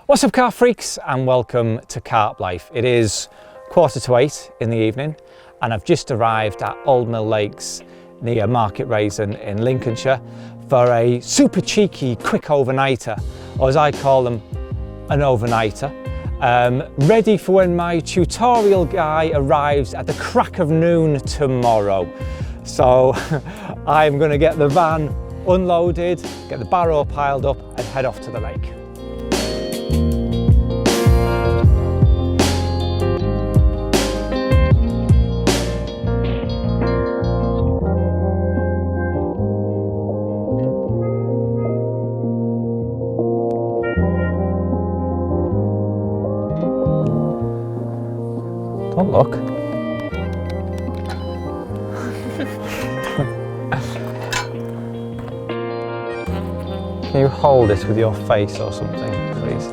What's up, car freaks, and welcome to Carp Life. It is 7:45 in the evening and I've just arrived at Old Mill Lakes near Market Raisin in Lincolnshire for a super cheeky quick overnighter, or as I call them, an overnighter. Ready for when my tutorial guy arrives at the crack of noon tomorrow. So I'm going to get the van unloaded, get the barrow piled up and head off to the lake. Don't look. Can you hold it with your face or something, please?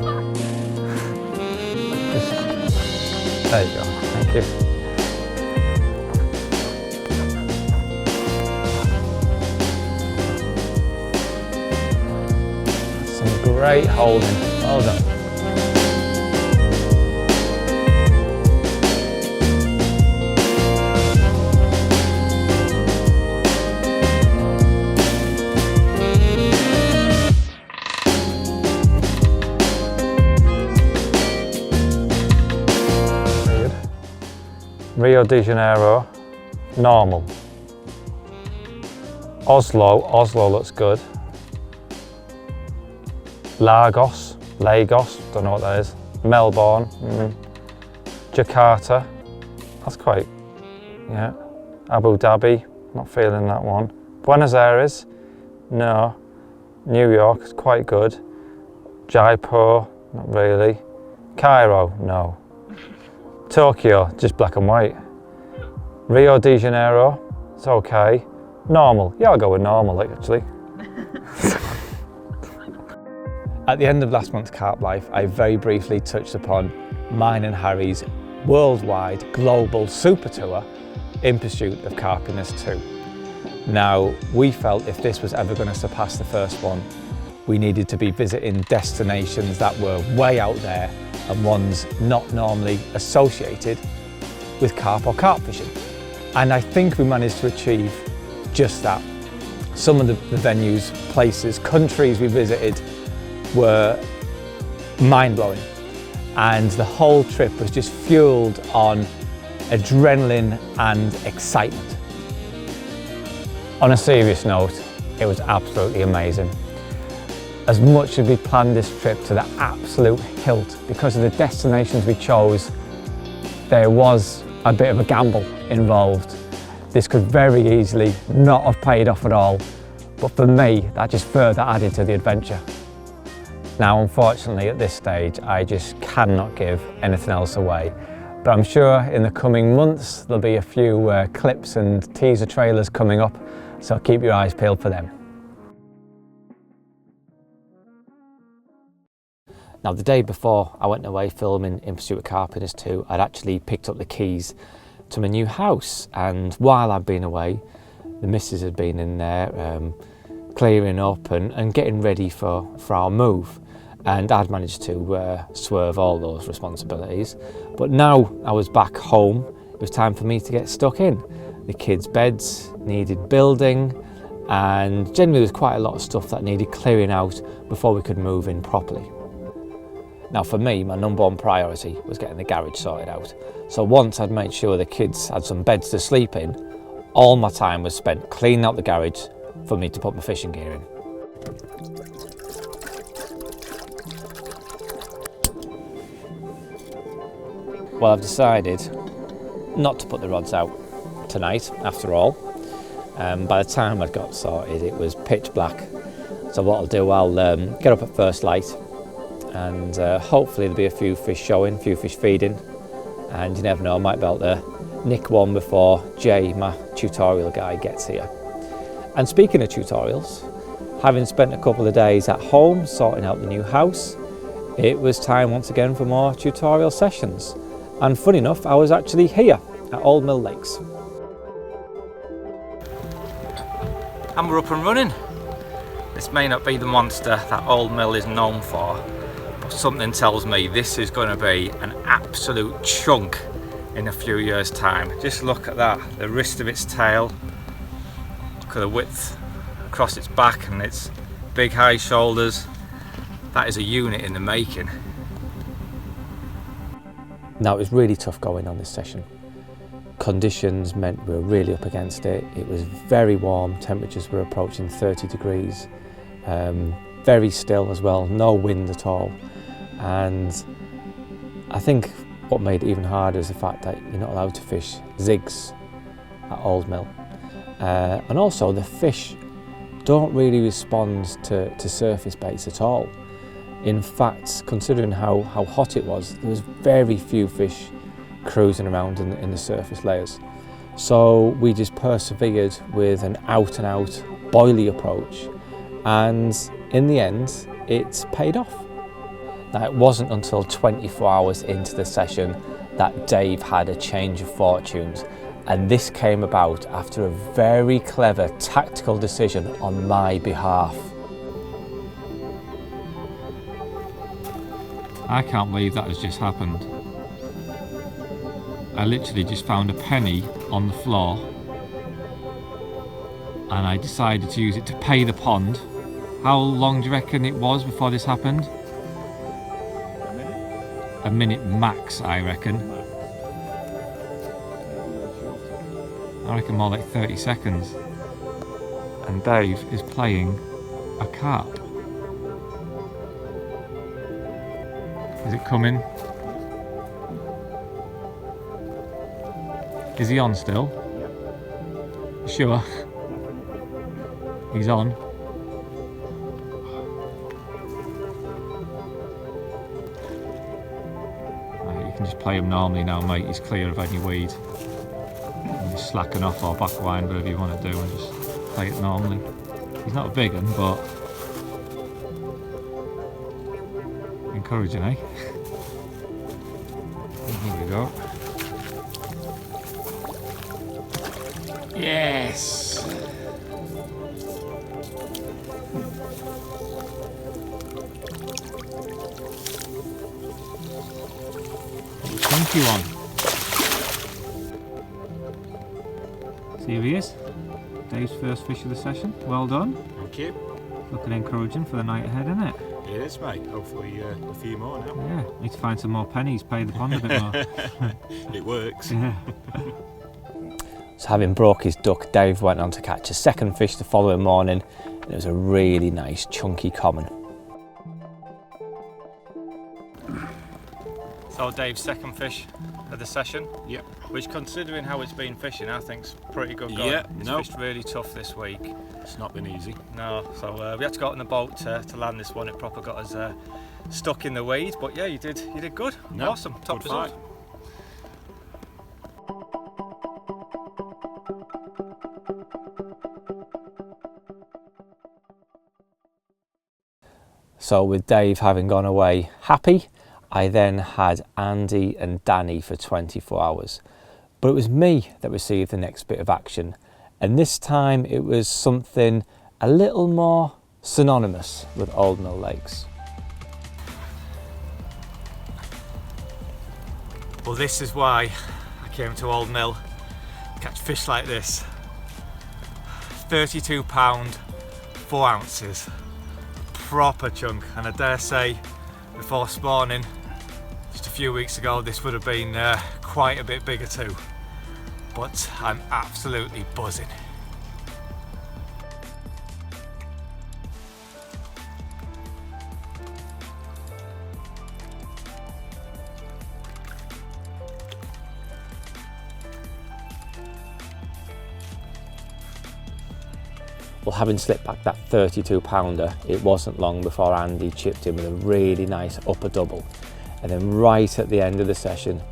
There you go, thank you. Some great holding, well done. Rio de Janeiro, normal. Oslo looks good. Lagos, don't know what that is. Melbourne, Jakarta, that's quite, yeah. Abu Dhabi, not feeling that one. Buenos Aires, no. New York is quite good. Jaipur, not really. Cairo, no. Tokyo, just black and white. Rio de Janeiro, it's okay. Normal, yeah, I'll go with normal actually. At the end of last month's Carp Life, I very briefly touched upon mine and Harry's worldwide global super tour in Pursuit of Carpiness 2. Now, we felt if this was ever going to surpass the first one, we needed to be visiting destinations that were way out there and ones not normally associated with carp or carp fishing. And I think we managed to achieve just that. Some of the venues, places, countries we visited were mind-blowing. And the whole trip was just fueled on adrenaline and excitement. On a serious note, it was absolutely amazing. As much as we planned this trip to the absolute hilt, because of the destinations we chose, there was a bit of a gamble involved. This could very easily not have paid off at all, but for me, that just further added to the adventure. Now, unfortunately, at this stage, I just cannot give anything else away, but I'm sure in the coming months, there'll be a few clips and teaser trailers coming up, so keep your eyes peeled for them. Now, the day before I went away filming in Pursuit of Carpiness 2, I'd actually picked up the keys to my new house, and while I'd been away, the missus had been in there clearing up and getting ready for our move, and I'd managed to swerve all those responsibilities. But now I was back home, it was time for me to get stuck in. The kids' beds needed building, and generally there was quite a lot of stuff that needed clearing out before we could move in properly. Now, for me, my number one priority was getting the garage sorted out. So once I'd made sure the kids had some beds to sleep in, all my time was spent cleaning out the garage for me to put my fishing gear in. Well, I've decided not to put the rods out tonight, after all. By the time I'd got sorted, it was pitch black. So what I'll do, I'll get up at first light, and hopefully there'll be a few fish showing, a few fish feeding, and you never know, I might be able to nick one before Jay, my tutorial guy, gets here. And speaking of tutorials, having spent a couple of days at home sorting out the new house, it was time once again for more tutorial sessions. And funny enough, I was actually here at Old Mill Lakes. And we're up and running. This may not be the monster that Old Mill is known for, but something tells me this is going to be an absolute chunk in a few years' time. Just look at that, the wrist of its tail, look at the width across its back and its big high shoulders. That is a unit in the making. Now, it was really tough going on this session. Conditions meant we were really up against it. It was very warm, temperatures were approaching 30 degrees, very still as well, no wind at all. And I think what made it even harder is the fact that you're not allowed to fish zigs at Old Mill. And also the fish don't really respond to surface baits at all. In fact, considering how hot it was, there was very few fish cruising around in the surface layers. So we just persevered with an out-and-out boilie approach, and in the end, it's paid off. Now, it wasn't until 24 hours into the session that Dave had a change of fortunes, and this came about after a very clever tactical decision on my behalf. I can't believe that has just happened. I literally just found a penny on the floor and I decided to use it to pay the pond. How long do you reckon it was before this happened? A minute max, I reckon. I reckon more like 30 seconds. And Dave is playing a carp. Is it coming? Is he on still? You sure? He's on. Right, you can just play him normally now, mate. He's clear of any weed. You just slacken off or backwind, whatever you want to do, and just play it normally. He's not a big one, but encouraging, eh? Here we go. Yes! Chunky one. See who he is. Dave's first fish of the session. Well done. Thank you. Looking encouraging for the night ahead, isn't it? It is, mate. Hopefully a few more now. Yeah, need to find some more pennies, pay the pond a bit more. It works. Yeah. So having broke his duck, Dave went on to catch a second fish the following morning, and it was a really nice chunky common. So Dave's second fish of the session. Yep. Which, considering how it's been fishing, I think's pretty good going. Yeah, It's fished really tough this week. It's not been easy. No, so we had to go out on the boat to land this one. It proper got us stuck in the weed, but yeah, you did good. No, awesome, top good result. fight. So with Dave having gone away happy, I then had Andy and Danny for 24 hours. But it was me that received the next bit of action. And this time it was something a little more synonymous with Old Mill Lakes. Well, this is why I came to Old Mill, catch fish like this. 32 pound, 4 ounces. Proper chunk, and I dare say before spawning just a few weeks ago this would have been quite a bit bigger too, but I'm absolutely buzzing. Well, having slipped back that 32 pounder, it wasn't long before Andy chipped in with a really nice upper double. And then right at the end of the session,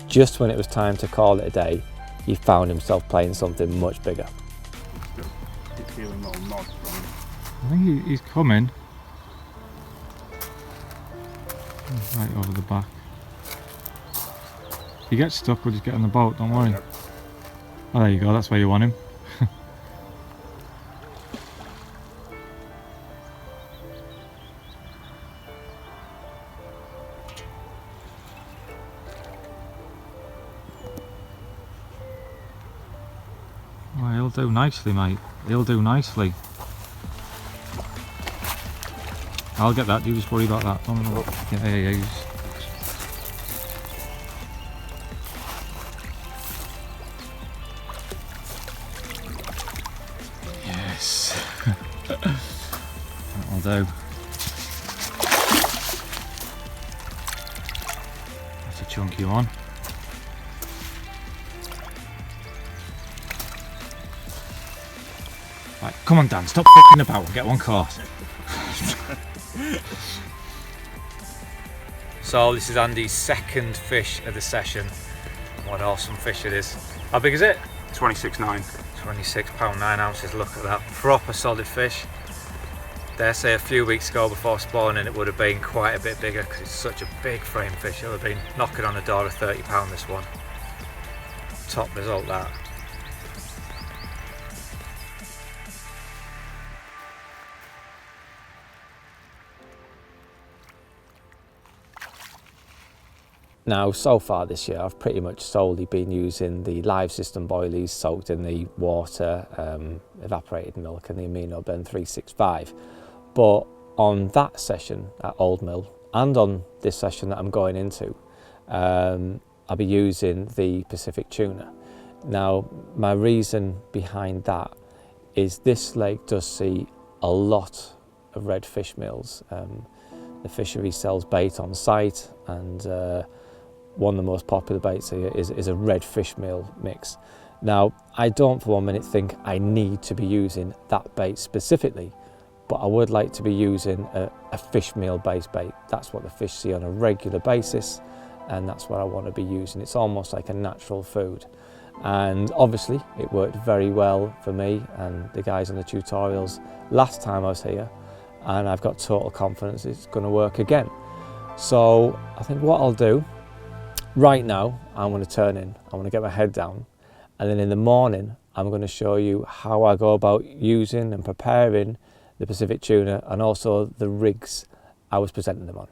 just when it was time to call it a day, he found himself playing something much bigger. It's feeling little nods from him. I think he's coming. Right over the back. If he gets stuck, we'll just get on the boat, don't worry. Oh, there you go, that's where you want him. do nicely, mate. They'll do nicely. I'll get that, you just worry about that. Yeah. Yes. That'll do. That's a chunky one. Right, come on Dan, stop fucking about and get one caught. So this is Andy's second fish of the session. What an awesome fish it is. How big is it? 26.9. £26, 9 ounces, look at that. Proper solid fish. Dare say a few weeks ago before spawning it would have been quite a bit bigger because it's such a big frame fish. It would have been knocking on the door of £30 this one. Top result that. Now, so far this year, I've pretty much solely been using the live system boilies soaked in the water, evaporated milk and the amino blend 365. But on that session at Old Mill and on this session that I'm going into, I'll be using the Pacific tuna. Now, my reason behind that is this lake does see a lot of red fish meals. The fishery sells bait on site, and one of the most popular baits here is a red fish meal mix. Now, I don't for 1 minute think I need to be using that bait specifically, but I would like to be using a fish meal based bait. That's what the fish see on a regular basis, and that's what I want to be using. It's almost like a natural food. And obviously it worked very well for me and the guys on the tutorials last time I was here, and I've got total confidence it's going to work again. So I think what I'll do right now, I'm going to turn in, I want to get my head down, and then in the morning I'm going to show you how I go about using and preparing the Pacific tuna and also the rigs I was presenting them on.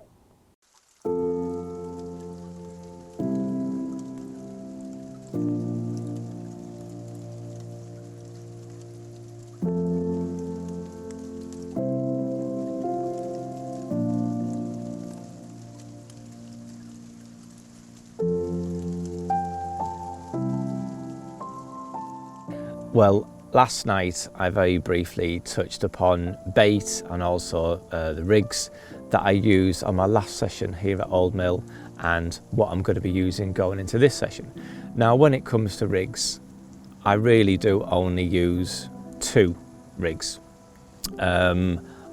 Well, last night I very briefly touched upon bait and also the rigs that I used on my last session here at Old Mill and what I'm going to be using going into this session. Now, when it comes to rigs, I really do only use 2 rigs. I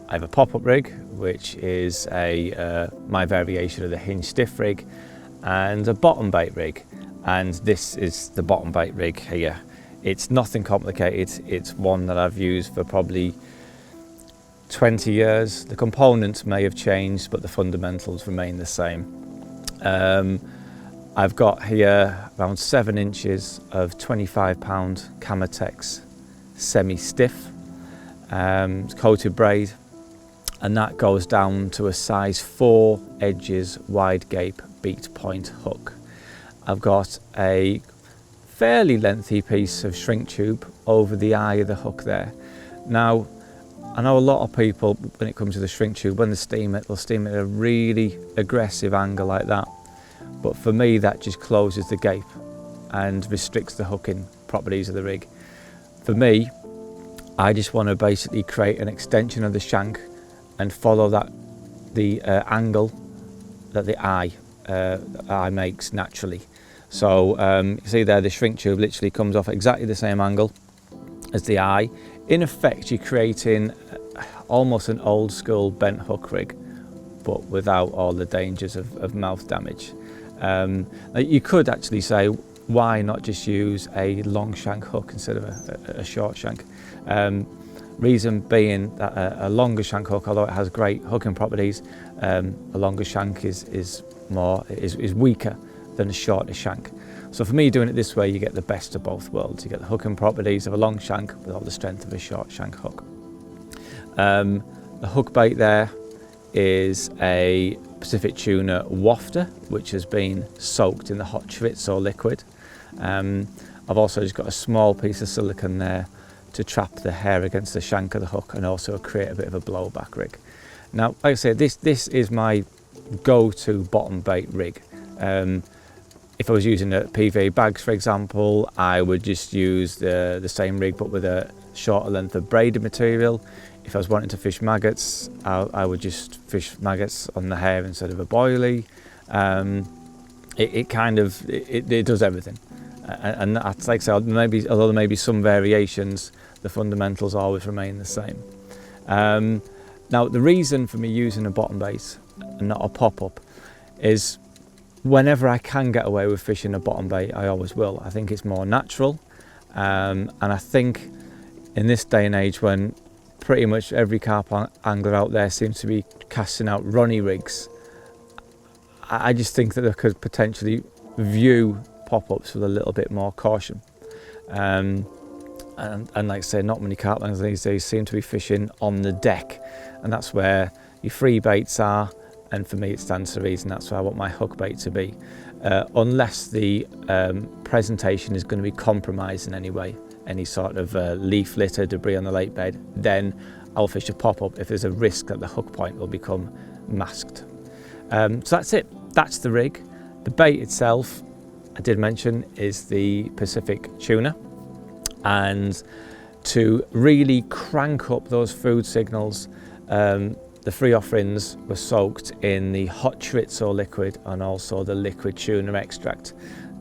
have a pop-up rig, which is my variation of the hinge stiff rig, and a bottom bait rig, and this is the bottom bait rig here. It's nothing complicated. It's one that I've used for probably 20 years. The components may have changed, but the fundamentals remain the same. I've got here around 7 inches of 25-pound Camotex semi-stiff. It's coated braid, and that goes down to a size 4 edges wide gape beat point hook. I've got a fairly lengthy piece of shrink tube over the eye of the hook there. Now, I know a lot of people, when it comes to the shrink tube, when they steam it, they'll steam it at a really aggressive angle like that. But for me, that just closes the gape and restricts the hooking properties of the rig. For me, I just want to basically create an extension of the shank and follow the angle that the eye makes naturally. So you see there, the shrink tube literally comes off exactly the same angle as the eye. In effect, you're creating almost an old school bent hook rig, but without all the dangers of mouth damage. You could actually say, why not just use a long shank hook instead of a short shank? Reason being that a longer shank hook, although it has great hooking properties, a longer shank is weaker than a shorter shank. So for me, doing it this way, you get the best of both worlds. You get the hooking properties of a long shank with all the strength of a short shank hook. The hook bait there is a Pacific tuna wafter, which has been soaked in the hot chorizo liquid. I've also just got a small piece of silicone there to trap the hair against the shank of the hook and also create a bit of a blowback rig. Now, like I say, this is my go-to bottom bait rig. If I was using the PVA bags, for example, I would just use the same rig but with a shorter length of braided material. If I was wanting to fish maggots, I would just fish maggots on the hair instead of a boilie. It does everything, and that's, like I said, although there may be some variations, the fundamentals always remain the same. Now, the reason for me using a bottom bait and not a pop-up is whenever I can get away with fishing a bottom bait, I always will. I think it's more natural, and I think in this day and age when pretty much every carp angler out there seems to be casting out runny rigs, I just think that they could potentially view pop-ups with a little bit more caution. And like I say, not many carp anglers these days seem to be fishing on the deck, and that's where your free baits are, and for me it stands to reason that's where I want my hook bait to be. Unless the presentation is going to be compromised in any way, any sort of leaf litter, debris on the lake bed, then I'll fish a pop-up if there's a risk that the hook point will become masked. So that's it, that's the rig. The bait itself, I did mention, is the Pacific tuna, and to really crank up those food signals, the free offerings were soaked in the hot chorizo liquid and also the liquid tuna extract.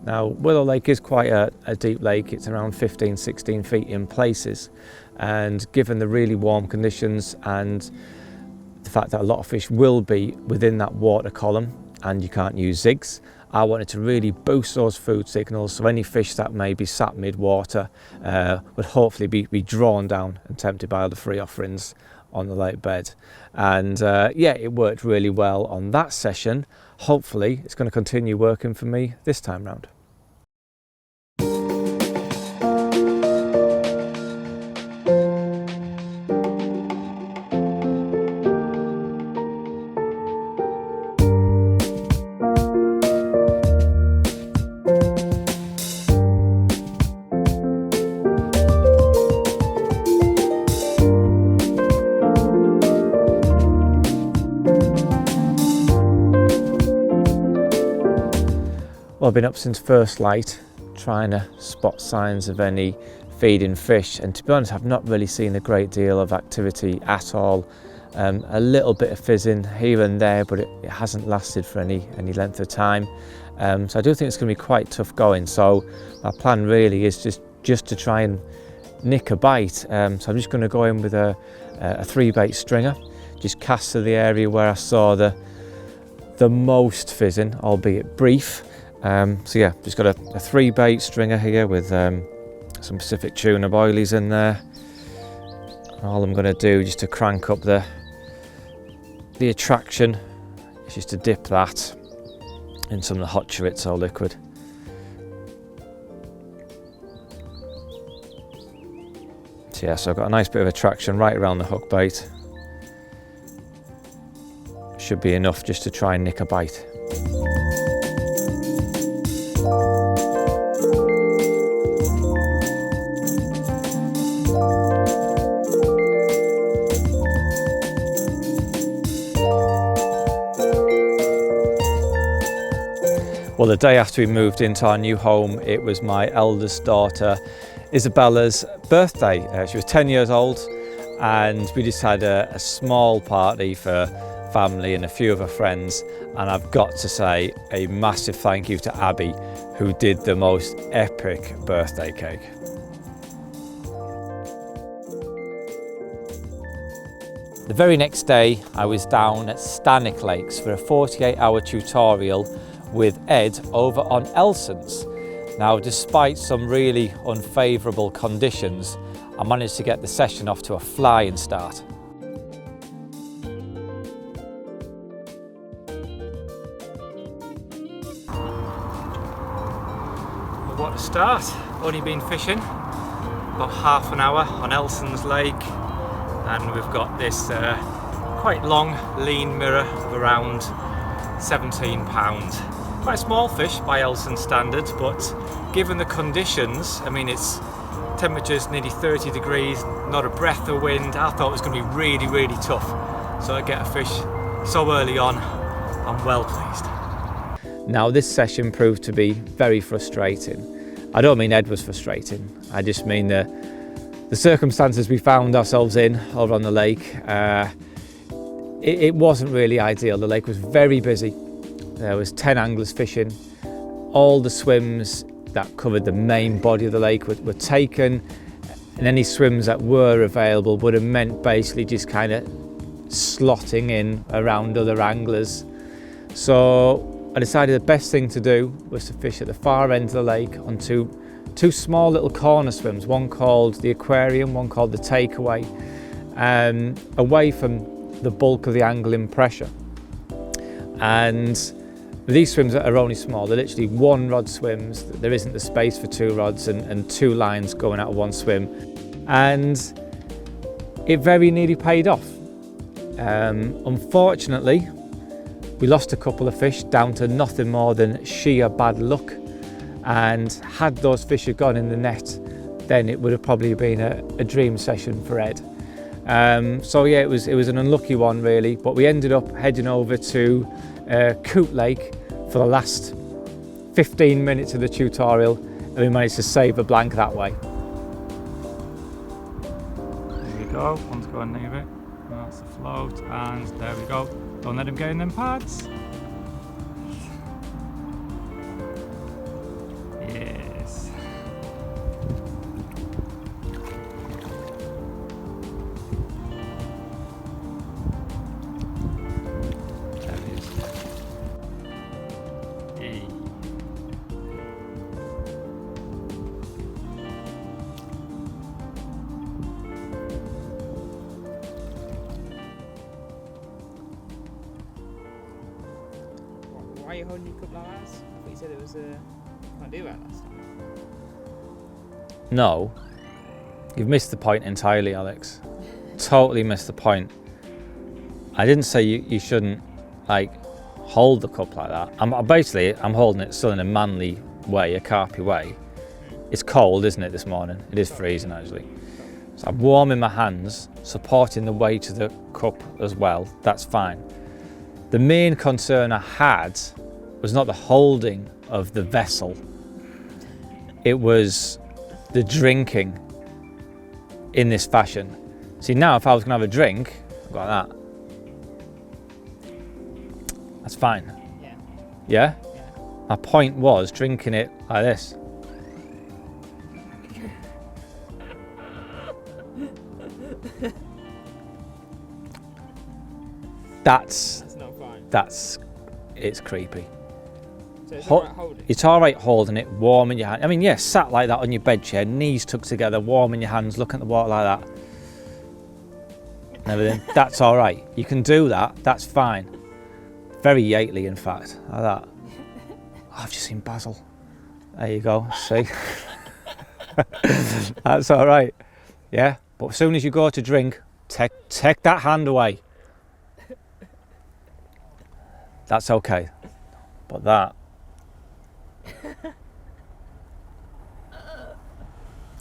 Now, Willow Lake is quite a deep lake. It's around 15-16 feet in places, and given the really warm conditions and the fact that a lot of fish will be within that water column and you can't use zigs, I wanted to really boost those food signals so any fish that may be sat mid-water would hopefully be drawn down and tempted by the free offerings on the lake bed. And yeah, it worked really well on that session. Hopefully it's going to continue working for me this time round. Well, I've been up since first light trying to spot signs of any feeding fish, and to be honest I've not really seen a great deal of activity at all. A little bit of fizzing here and there, but it hasn't lasted for any length of time. So I do think it's going to be quite tough going, so my plan really is just to try and nick a bite. So I'm just going to go in with a 3-bait stringer, just cast to the area where I saw the most fizzing, albeit brief. So yeah, just got a 3-bait stringer here with some Pacific tuna boilies in there. And all I'm going to do just to crank up the attraction is just to dip that in some of the hot chorizo liquid. So yeah, so I've got a nice bit of attraction right around the hook bait. Should be enough just to try and nick a bite. Well, the day after we moved into our new home, it was my eldest daughter Isabella's birthday. She was 10 years old, and we just had a small party for family and a few of her friends. And I've got to say a massive thank you to Abby, who did the most epic birthday cake. The very next day, I was down at Stannick Lakes for a 48-hour tutorial with Ed over on Elsons. Now, despite some really unfavourable conditions, I managed to get the session off to a flying start. What a start! Only been fishing about half an hour on Elsons Lake, and we've got this quite long lean mirror of around 17 pounds. Quite a small fish by Elson standards, but given the conditions, I mean, it's temperature's nearly 30 degrees, not a breath of wind. I thought it was going to be really, really tough. So I get a fish so early on, I'm well pleased. Now this session proved to be very frustrating. I don't mean Ed was frustrating, I just mean the circumstances we found ourselves in over on the lake. It wasn't really ideal. The lake was very busy. There was 10 anglers fishing. All the swims that covered the main body of the lake were taken, and any swims that were available would have meant basically just kind of slotting in around other anglers. So I decided the best thing to do was to fish at the far end of the lake on two small little corner swims, one called the aquarium, one called the takeaway, away from the bulk of the angling pressure. And these swims are only small, they're literally 1 rod swims, there isn't the space for 2 rods and 2 lines going out of 1 swim. And it very nearly paid off. Unfortunately, we lost a couple of fish down to nothing more than sheer bad luck. And had those fish have gone in the net, then it would have probably been a dream session for Ed. So yeah, it was an unlucky one really, but we ended up heading over to Coot Lake for the last 15 minutes of the tutorial, and we managed to save a blank that way. There we go, one's going near it. That's the float, and there we go. Don't let him get in them pads. Yes. There he is. Hey. Why are you holding your cup like that? I thought you said it was can't do that last time. No, you've missed the point entirely, Alex. Totally missed the point. I didn't say you shouldn't like hold the cup like that. I'm holding it still in a manly way, a carpy way. It's cold, isn't it, this morning? It is freezing actually. So I'm warming my hands, supporting the weight of the cup as well. That's fine. The main concern I had was not the holding of the vessel. It was the drinking in this fashion. See, now if I was gonna have a drink, I've got that. That's fine. Yeah. Yeah? Yeah. My point was drinking it like this. That's not fine. It's creepy. So it's alright holding. It's all right holding it, warming your hand. I mean, yes, sat like that on your bed chair, knees tucked together, warming your hands, looking at the water like that. And everything. That's all right. You can do that. That's fine. Very Yately, in fact, like that. Oh, I've just seen Basil. There you go. See, that's all right. Yeah, but as soon as you go to drink, take that hand away. That's okay. But that.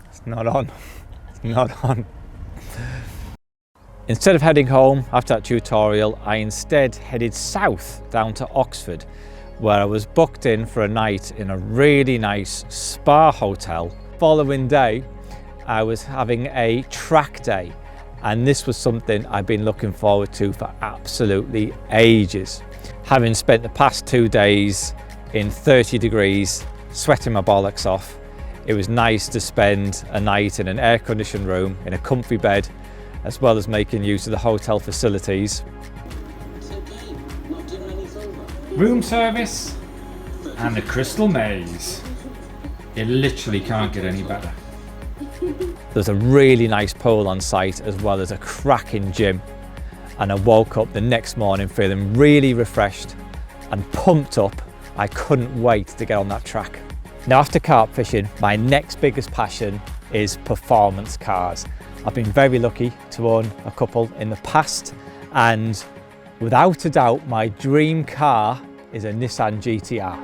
It's not on. It's not on. Instead of heading home after that tutorial, I instead headed south down to Oxford, where I was booked in for a night in a really nice spa hotel. Following day, I was having a track day, and this was something I've been looking forward to for absolutely ages. Having spent the past 2 days in 30 degrees, sweating my bollocks off, it was nice to spend a night in an air-conditioned room in a comfy bed, as well as making use of the hotel facilities. Room service and the Crystal Maze. It literally can't get any better. There's a really nice pool on site, as well as a cracking gym. And I woke up the next morning feeling really refreshed and pumped up. I couldn't wait to get on that track. Now, after carp fishing, my next biggest passion is performance cars. I've been very lucky to own a couple in the past, and without a doubt, my dream car is a Nissan GTR.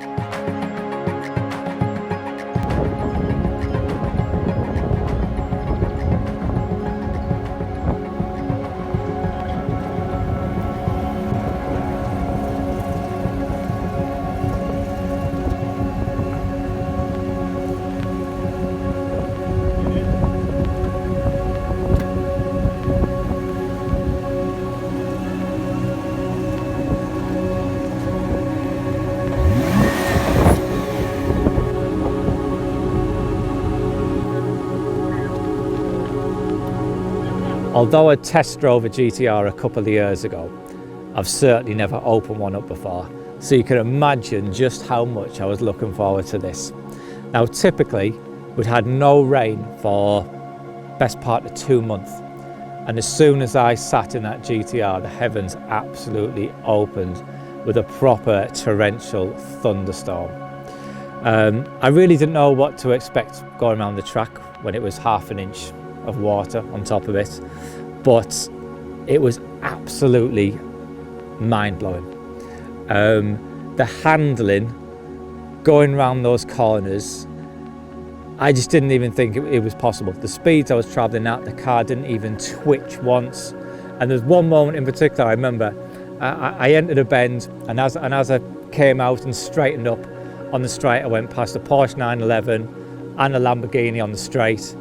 Although I test drove a GTR a couple of years ago, I've certainly never opened one up before, so you can imagine just how much I was looking forward to this. Now typically we'd had no rain for best part of 2 months, and as soon as I sat in that GTR, the heavens absolutely opened with a proper torrential thunderstorm. I really didn't know what to expect going around the track when it was ½ an inch of water on top of it, but it was absolutely mind-blowing. The handling going around those corners, I just didn't even think it was possible. The speeds I was travelling at, the car didn't even twitch once. And there's one moment in particular I remember, I entered a bend, and as I came out and straightened up on the straight, I went past a Porsche 911 and a Lamborghini on the straight,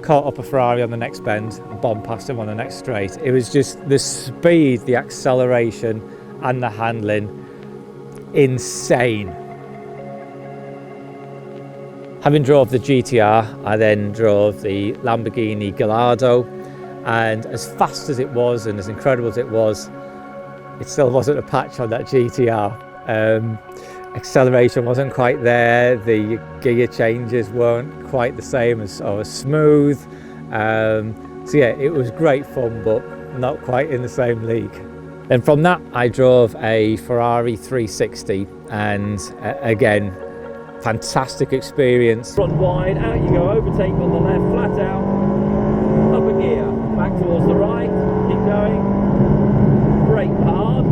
caught up a Ferrari on the next bend and bombed past him on the next straight. It was just the speed, the acceleration and the handling, insane. Having drove the GTR, I then drove the Lamborghini Gallardo, and as fast as it was and as incredible as it still wasn't a patch on that GTR. Acceleration wasn't quite there, the gear changes weren't quite the same or as smooth. So yeah, it was great fun, but not quite in the same league. Then from that, I drove a Ferrari 360, and again, fantastic experience. Front wide, out you go, overtake on the left, flat out, up a gear, back towards the right, keep going, brake hard,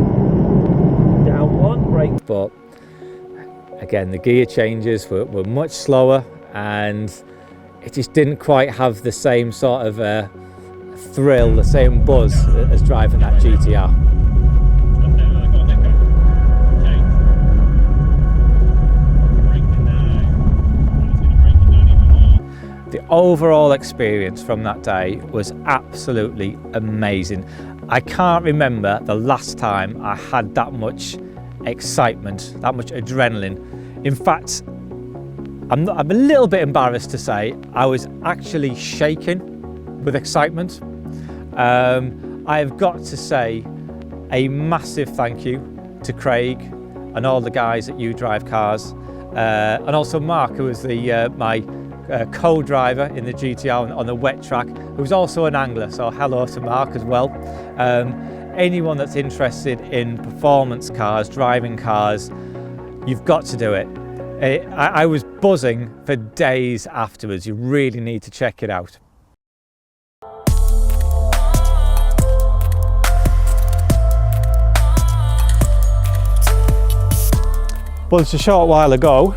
down one, brake. But again, the gear changes were much slower, and it just didn't quite have the same sort of thrill, the same buzz as driving that GTR. The overall experience from that day was absolutely amazing. I can't remember the last time I had that much excitement, that much adrenaline. In fact, I'm a little bit embarrassed to say I was actually shaking with excitement. I have got to say a massive thank you to Craig and all the guys at You Drive Cars, and also Mark, who was my co-driver in the GTR on the wet track, who's also an angler, so hello to Mark as well. Anyone that's interested in performance cars, driving cars, you've got to do it. I was buzzing for days afterwards. You really need to check it out. Well, it's a short while ago,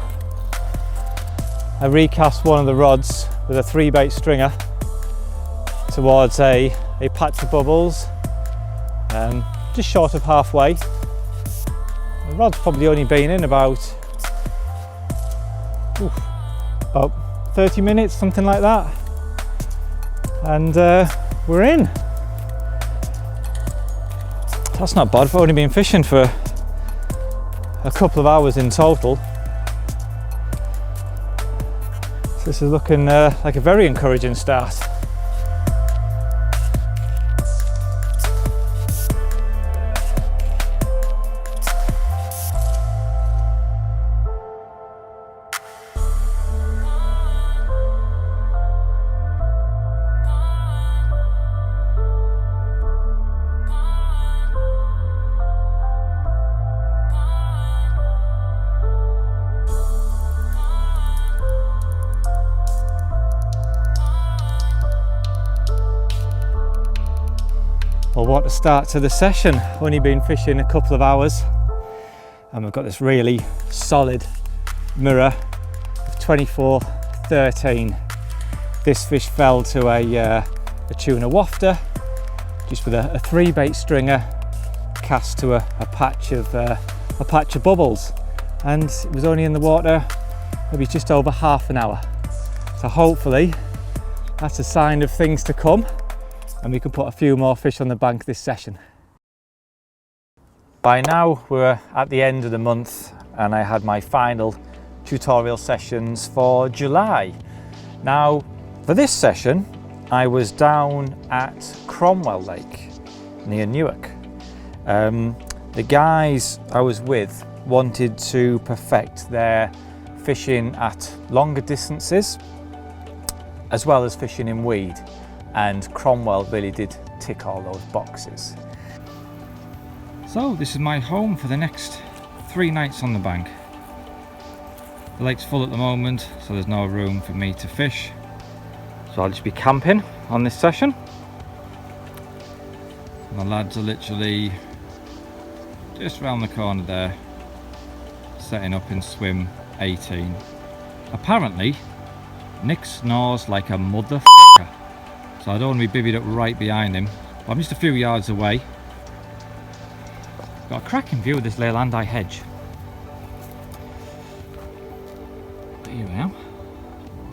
I recast one of the rods with a 3-bait stringer towards a patch of bubbles, just short of halfway. The rod's probably only been in about 30 minutes, something like that, and we're in. That's not bad. I've only been fishing for a couple of hours in total. This is looking like a very encouraging start. Well, what a start to the session. Only been fishing a couple of hours, and we've got this really solid mirror of 24-13. This fish fell to a tuna wafter, just with a 3-bait stringer cast to a patch of bubbles, and it was only in the water maybe just over half an hour. So hopefully that's a sign of things to come, and we can put a few more fish on the bank this session. By now we're at the end of the month, and I had my final tutorial sessions for July. Now for this session I was down at Cromwell Lake near Newark. The guys I was with wanted to perfect their fishing at longer distances as well as fishing in weed, and Cromwell really did tick all those boxes. So this is my home for the next 3 nights on the bank. The lake's full at the moment, so there's no room for me to fish, so I'll just be camping on this session. The lads are literally just around the corner there, setting up in swim 18. Apparently Nick snores like a motherfucker, so I don't want to be bivvied up right behind him, but I'm just a few yards away. Got a cracking view of this Leylandii hedge. But here we are,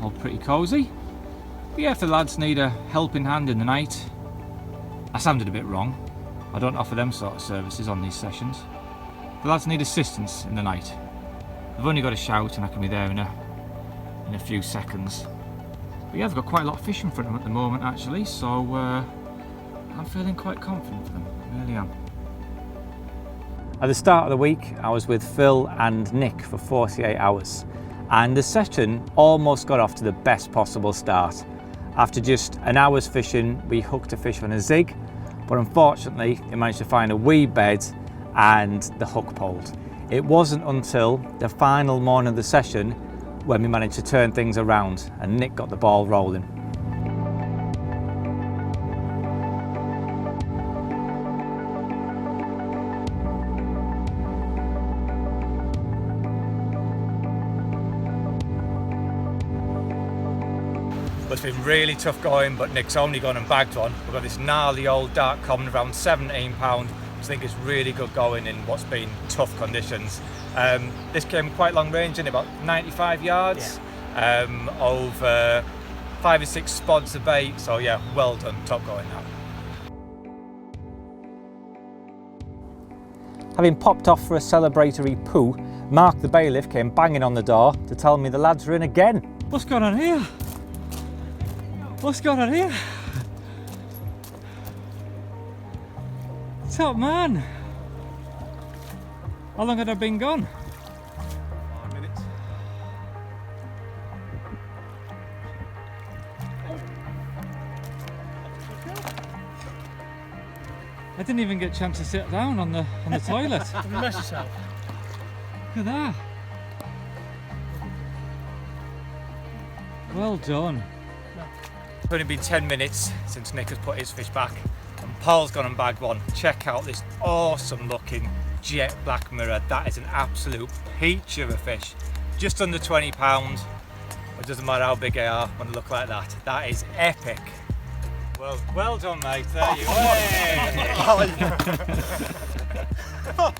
all pretty cosy. But yeah, if the lads need a helping hand in the night, I sounded a bit wrong. I don't offer them sort of services on these sessions. The lads need assistance in the night. They've only got to shout and I can be there in a few seconds. But yeah, they've got quite a lot of fish in front of them at the moment actually, so I'm feeling quite confident for them, I really am. At the start of the week, I was with Phil and Nick for 48 hours, and the session almost got off to the best possible start. After just an hour's fishing, we hooked a fish on a zig, but unfortunately, it managed to find a wee bed and the hook pulled. It wasn't until the final morning of the session when we managed to turn things around and Nick got the ball rolling. It's been really tough going, but Nick's only gone and bagged one. We've got this gnarly old dark common around 17 pound, which I think is really good going in what's been tough conditions. This came quite long range in about 95 yards, over 5 or 6 spots of bait, so yeah, well done, top going now. Having popped off for a celebratory poo, Mark the bailiff came banging on the door to tell me the lads are in again. What's going on here? What's going on here? Top man! How long had I been gone? 5 minutes. I didn't even get a chance to sit down on the toilet. Have you messed yourself? Look at that. Well done. It's only been 10 minutes since Nick has put his fish back and Paul's gone and bagged one. Check out this awesome looking jet black mirror. That is an absolute peach of a fish. Just under 20 pounds. It doesn't matter how big they are when they look like that. That is epic. Well done, mate. There you are.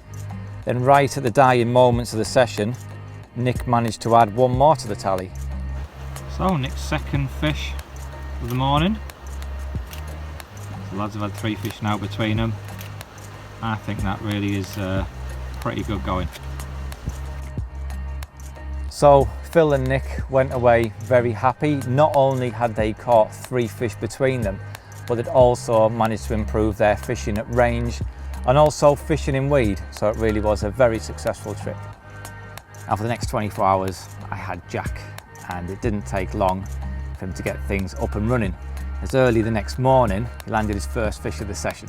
Then right at the dying moments of the session, Nick managed to add one more to the tally. So Nick's second fish of the morning. The lads have had 3 fish now between them. I think that really is pretty good going. So Phil and Nick went away very happy. Not only had they caught 3 fish between them, but they'd also managed to improve their fishing at range and also fishing in weed. So it really was a very successful trip. Now for the next 24 hours, I had Jack, and it didn't take long for him to get things up and running. As early the next morning, he landed his first fish of the session.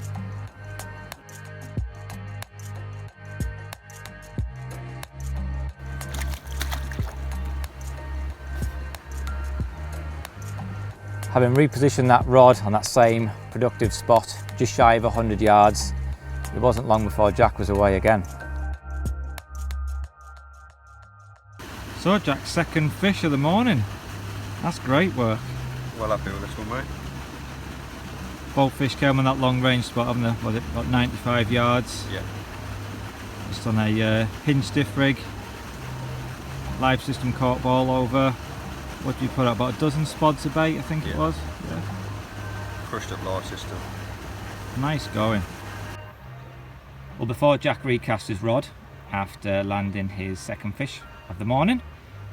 Having repositioned that rod on that same productive spot, just shy of 100 yards, it wasn't long before Jack was away again. So Jack's second fish of the morning. That's great work. Well happy with this one, mate. Both fish came on that long range spot, haven't they? Was it about 95 yards? Yeah. Just on a hinge stiff rig. Live system caught ball over. What did you put out? About a dozen spods of bait, I think it was. Yeah. Crushed up live system. Nice going. Well, before Jack recast his rod after landing his second fish of the morning,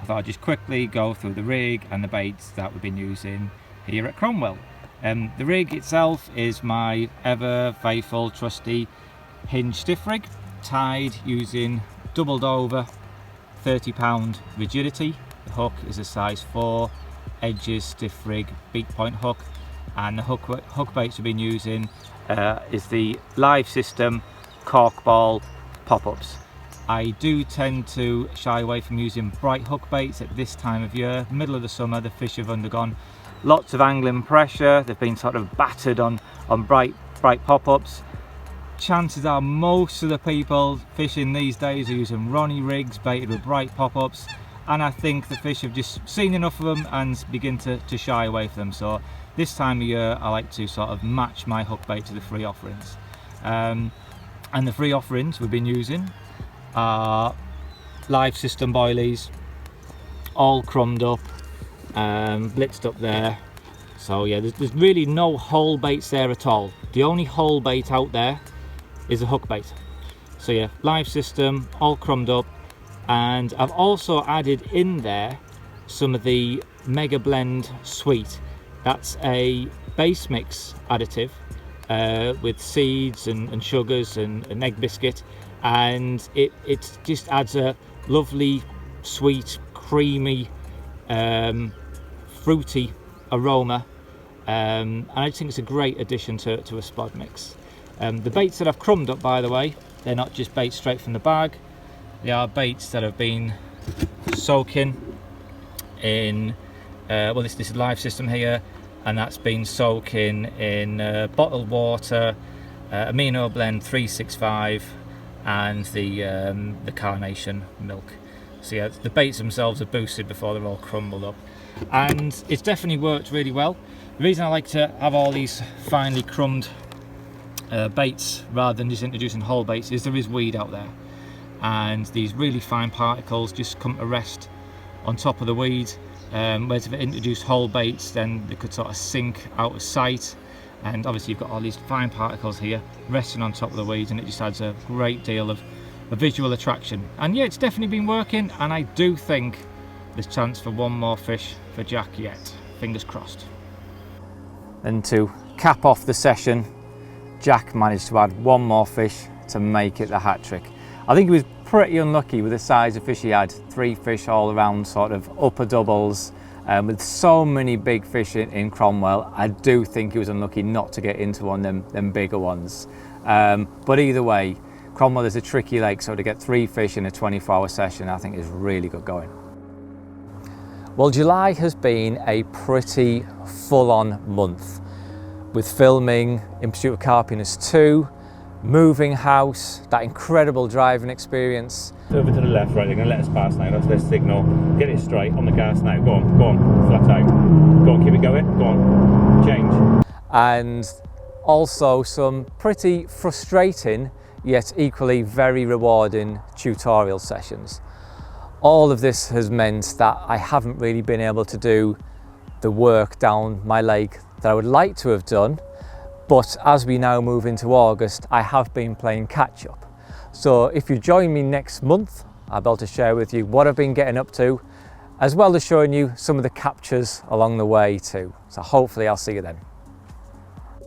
I thought I'd just quickly go through the rig and the baits that we've been using here at Cromwell. The rig itself is my ever faithful trusty hinge stiff rig, tied using doubled over 30-pound rigidity. The hook is a size 4 edges stiff rig beak point hook, and the hook baits we've been using is the Live System cork ball pop-ups. I do tend to shy away from using bright hook baits at this time of year. Middle of the summer, the fish have undergone lots of angling pressure. They've been sort of battered on bright pop-ups. Chances are most of the people fishing these days are using Ronnie rigs baited with bright pop-ups, and I think the fish have just seen enough of them and begin to shy away from them. So this time of year I like to sort of match my hook bait to the free offerings. And the free offerings we've been using are Live System boilies, all crumbed up, blitzed up there. So yeah, there's really no whole baits there at all. The only whole bait out there is a hook bait. So yeah, Live System, all crumbed up, and I've also added in there some of the Mega Blend Sweet. That's a base mix additive with seeds and sugars and an egg biscuit, and it just adds a lovely, sweet, creamy, fruity aroma, and I just think it's a great addition to a spod mix. The baits that I've crumbed up, by the way, they're not just baits straight from the bag. They are baits that have been soaking in, well, this is Live System here, and that's been soaking in bottled water, amino blend 365, and the carnation milk. So yeah, the baits themselves are boosted before they're all crumbled up, and it's definitely worked really well. The reason I like to have all these finely crumbed baits rather than just introducing whole baits is there is weed out there, and these really fine particles just come to rest on top of the weed. Whereas if I introduce whole baits, then they could sort of sink out of sight, and obviously you've got all these fine particles here resting on top of the weeds, and it just adds a great deal of visual attraction. And yeah, it's definitely been working, and I do think there's chance for one more fish for Jack yet. Fingers crossed. And to cap off the session, Jack managed to add one more fish to make it the hat trick. I think he was pretty unlucky with the size of fish he had. 3 fish all around, sort of upper doubles, with so many big fish in Cromwell. I do think he was unlucky not to get into one of them bigger ones. But either way, Cromwell is a tricky lake, so to get 3 fish in a 24-hour session, I think is really good going. Well, July has been a pretty full-on month with filming in Pursuit of Carpiness 2, moving house, that incredible driving experience. Over to the left, right, they're going to let us pass now, that's their signal. Get it straight, on the gas now, go on, flat out. Go on, keep it going, go on, change. And also some pretty frustrating, yet equally very rewarding tutorial sessions. All of this has meant that I haven't really been able to do the work down my lake that I would like to have done, but as we now move into August, I have been playing catch up. So if you join me next month, I'll be able to share with you what I've been getting up to, as well as showing you some of the captures along the way too. So hopefully I'll see you then.